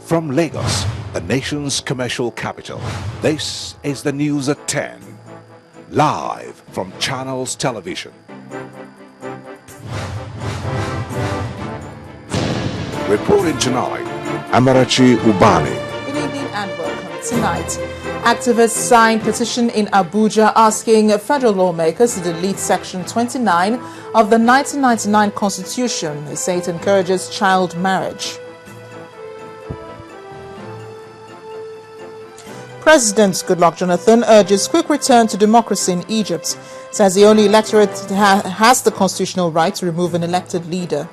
From Lagos, the nation's commercial capital, this is the news at 10, live from Channels Television. Reporting tonight, Amarachi Ubani. Good evening and welcome. Tonight, activists signed petition in Abuja asking federal lawmakers to delete Section 29 of the 1999 Constitution. They say it encourages child marriage. President Goodluck Jonathan urges quick return to democracy in Egypt, says the only electorate has the constitutional right to remove an elected leader.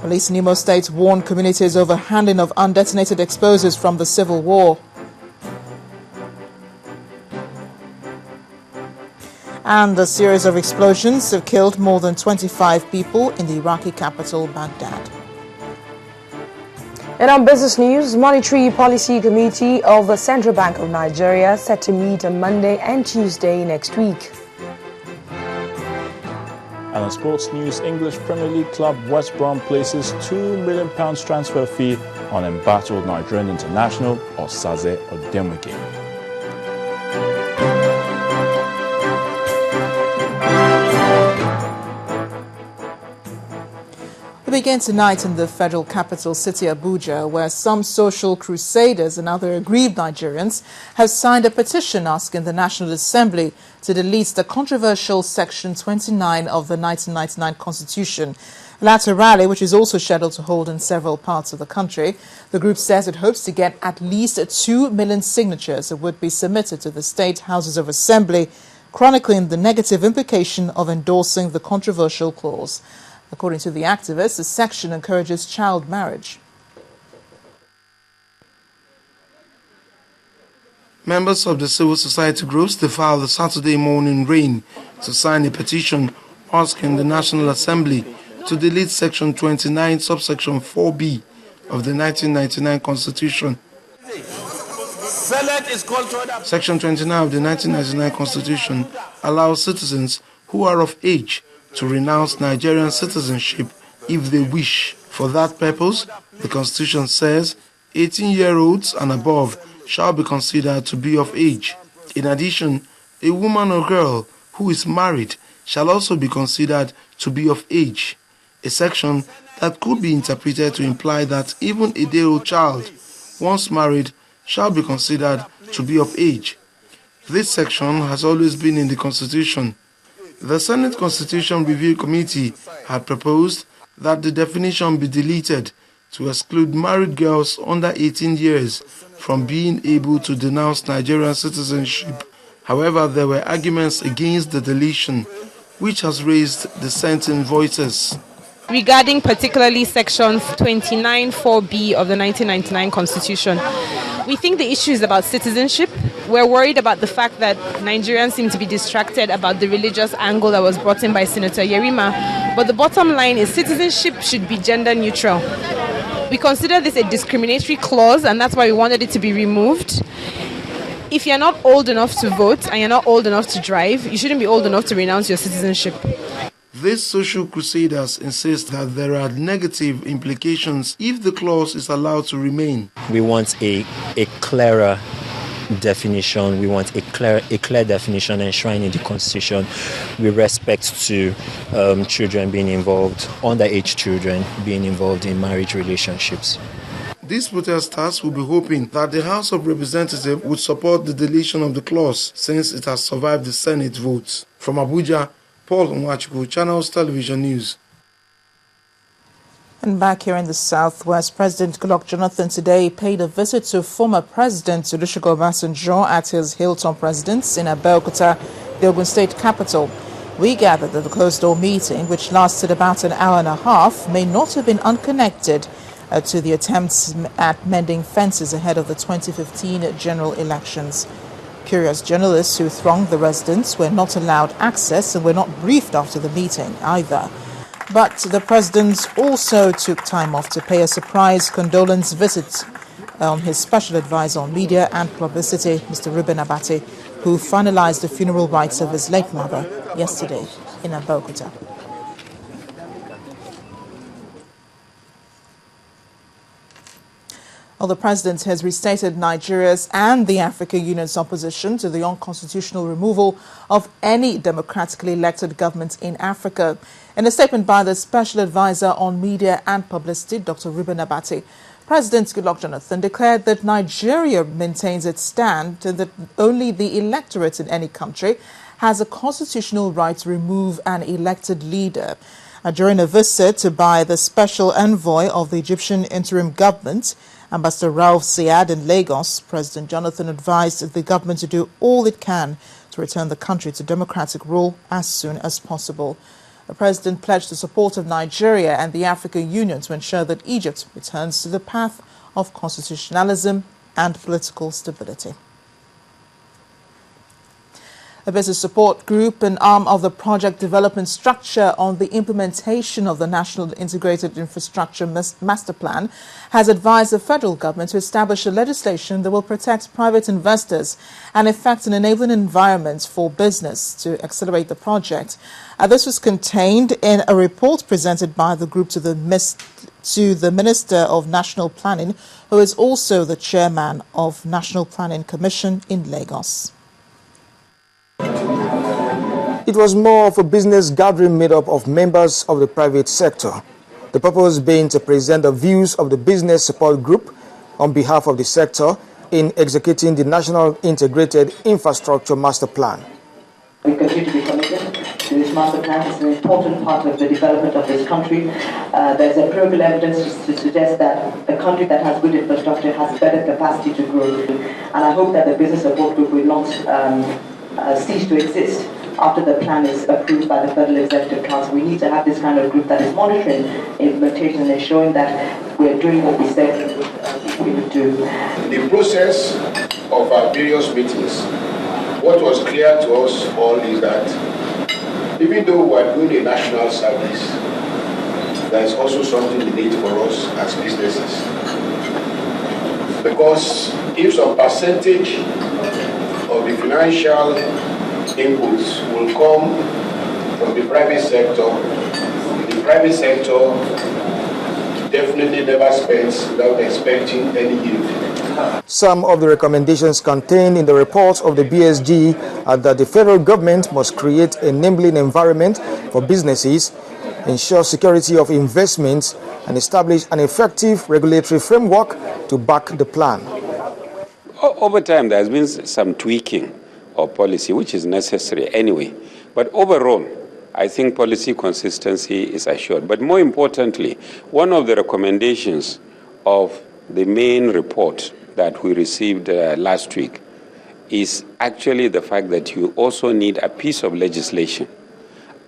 Police in Imo State warn communities over handling of undetonated explosives from the civil war. And a series of explosions have killed more than 25 people in the Iraqi capital, Baghdad. And on business news, Monetary Policy Committee of the Central Bank of Nigeria set to meet on Monday and Tuesday next week. And on sports news, English Premier League club West Brom places £2 million transfer fee on embattled Nigerian international Osaze Odemwike. We begin tonight in the federal capital city, Abuja, where some social crusaders and other aggrieved Nigerians have signed a petition asking the National Assembly to delete the controversial Section 29 of the 1999 Constitution. At a rally, which is also scheduled to hold in several parts of the country, the group says it hopes to get at least 2 million signatures that would be submitted to the state houses of assembly, chronicling the negative implication of endorsing the controversial clause. According to the activists, the section encourages child marriage. Members of the civil society groups filed the Saturday morning rain to sign a petition asking the National Assembly to delete Section 29, subsection 4B of the 1999 Constitution. Section 29 of the 1999 Constitution allows citizens who are of age to renounce Nigerian citizenship if they wish. For that purpose, the Constitution says 18-year-olds and above shall be considered to be of age. In addition, a woman or girl who is married shall also be considered to be of age, a section that could be interpreted to imply that even a day-old child, once married, shall be considered to be of age. This section has always been in the Constitution. The Senate Constitution Review Committee had proposed that the definition be deleted to exclude married girls under 18 years from being able to denounce Nigerian citizenship. However, there were arguments against the deletion, which has raised dissenting voices. Regarding particularly Section 29 4B of the 1999 Constitution, we think the issue is about citizenship. We're worried about the fact that Nigerians seem to be distracted about the religious angle that was brought in by Senator Yerima. But the bottom line is citizenship should be gender neutral. We consider this a discriminatory clause, and that's why we wanted it to be removed. If you're not old enough to vote and you're not old enough to drive, you shouldn't be old enough to renounce your citizenship. These social crusaders insist that there are negative implications if the clause is allowed to remain. We want a clearer definition. We want a clear definition enshrined in the Constitution with respect to children being involved, underage children being involved in marriage relationships. These protesters will be hoping that the House of Representatives would support the deletion of the clause since it has survived the Senate votes. From Abuja, Paul Nwachukwu, Channels Television News. And back here in the southwest, President Goodluck Jonathan today paid a visit to former President Olusegun Obasanjo at his Hilton residence in Abeokuta, the Ogun State capital. We gathered that the closed-door meeting, which lasted about an hour and a half, may not have been unconnected to the attempts at mending fences ahead of the 2015 general elections. Curious journalists who thronged the residence were not allowed access and were not briefed after the meeting either. But the president also took time off to pay a surprise condolence visit on his special advisor on media and publicity, Mr. Ruben Abati, who finalized the funeral rites of his late mother yesterday in Abeokuta. Well, the president has restated Nigeria's and the African Union's opposition to the unconstitutional removal of any democratically elected government in Africa. In a statement by the Special Advisor on Media and Publicity, Dr. Reuben Abati, President Goodluck Jonathan declared that Nigeria maintains its stand and that only the electorate in any country has a constitutional right to remove an elected leader. During a visit by the special envoy of the Egyptian interim government, Ambassador Rauf Syed in Lagos, President Jonathan advised the government to do all it can to return the country to democratic rule as soon as possible. The president pledged the support of Nigeria and the African Union to ensure that Egypt returns to the path of constitutionalism and political stability. A business support group, an arm of the project development structure on the implementation of the National Integrated Infrastructure Master Plan, has advised the federal government to establish a legislation that will protect private investors and effect an enabling environment for business to accelerate the project. This was contained in a report presented by the group to the Minister of National Planning, who is also the chairman of National Planning Commission in Lagos. It was more of a business gathering made up of members of the private sector. The purpose being to present the views of the business support group on behalf of the sector in executing the National Integrated Infrastructure Master Plan. We continue to be committed to this master plan. It's an important part of the development of this country. There's empirical evidence to suggest that a country that has good infrastructure has better capacity to grow. And I hope that the business support group will not cease to exist after the plan is approved by the Federal Executive Council. We need to have this kind of group that is monitoring implementation and ensuring that we're doing what we said we would do. The process of our various meetings, what was clear to us all is that even though we are doing a national service, there is also something we need for us as businesses. Because if some percentage of the financial inputs will come from the private sector definitely never spends without expecting any yield. Some of the recommendations contained in the report of the BSG are that the federal government must create an enabling environment for businesses, ensure security of investments, and establish an effective regulatory framework to back the plan. Over time, there has been some tweaking of policy, which is necessary anyway. But overall, I think policy consistency is assured. But more importantly, one of the recommendations of the main report that we received last week is actually the fact that you also need a piece of legislation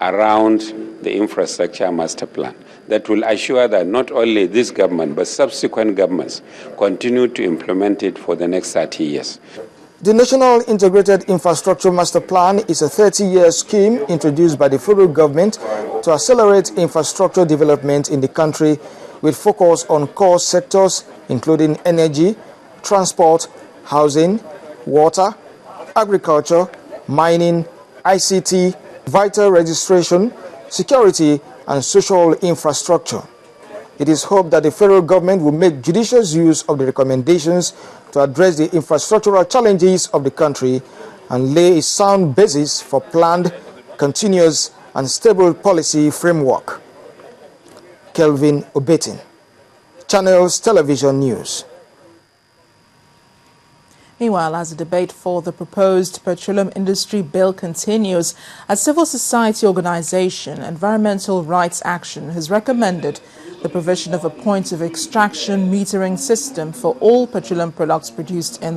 around the infrastructure master plan that will assure that not only this government but subsequent governments continue to implement it for the next 30 years. The National Integrated Infrastructure Master Plan is a 30-year scheme introduced by the federal government to accelerate infrastructure development in the country with focus on core sectors including energy, transport, housing, water, agriculture, mining, ICT, vital registration, security, and social infrastructure. It is hoped that the federal government will make judicious use of the recommendations to address the infrastructural challenges of the country and lay a sound basis for planned, continuous, and stable policy framework. Kelvin Obetin, Channels Television News. Meanwhile, as the debate for the proposed petroleum industry bill continues, a civil society organization, Environmental Rights Action, has recommended the provision of a point of extraction metering system for all petroleum products produced in